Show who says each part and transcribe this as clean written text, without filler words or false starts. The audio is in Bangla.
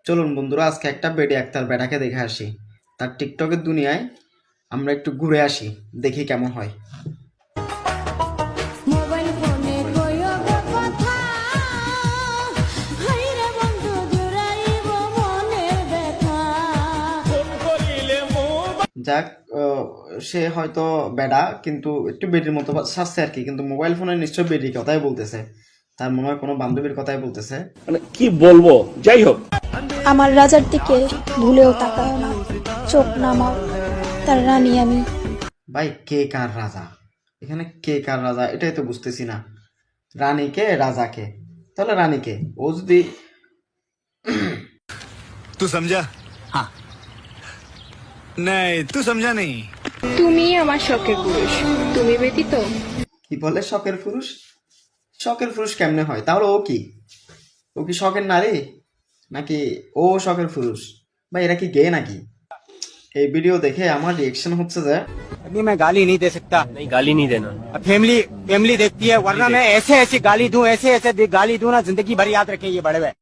Speaker 1: চলুন বন্ধুরা, আজকে একটা বেডি আক্তার বেটাকে দেখে আসি। তার টিকটকের দুনিয়ায় আমরা একটু ঘুরে আসি, দেখি কেমন হয়।
Speaker 2: মোবাইল ফোনে কইও গো কথা, হাইরে বন্ধু জুড়াইব মনের ব্যথা।
Speaker 1: যাক, সে হয়তো বেডা, কিন্তু একটু বেডির মতো সাজছে আর কি। কিন্তু মোবাইল ফোনে নিশ্চয় বেডির কথাই বলতেছে, তার মনে হয় কোনো বান্ধবীর কথাই বলতেছে।
Speaker 3: মানে কি বলবো, যাই হোক।
Speaker 4: আমার রাজার দিকে ভুলেও তাকাও না, চোখ নামাও, তার রানী আমি।
Speaker 1: ভাই, কে কার রাজা? এখানে কে কার রাজা এটাই তো বুঝতেছি না। রানী কে, রাজা কে? তাহলে রানী কে? ও যদি
Speaker 5: तू समझा? हाँ। नहीं, तू समझा नहीं।
Speaker 6: তুমি আমার শখের পুরুষ, তুমি ব্যতীত
Speaker 1: কি বলে শখের পুরুষ? শখের পুরুষ কেমনে হয়? তাহলে ও কি? ও কি শখের নারী, নাকি ও শখের পুরুষ? বা এরা কি গে নাকি? এই ভিডিও দেখে আমার রিয়েকশন হচ্ছে যে
Speaker 7: अभी मैं गाली नहीं दे सकता।
Speaker 8: नहीं, गाली नहीं देना।
Speaker 7: अब फैमिली फैमिली देखती है, वरना मैं ऐसे ऐसे गाली दूं, ऐसे ऐसे गाली दूं ना, जिंदगी भर याद रखें ये बड़े हुए।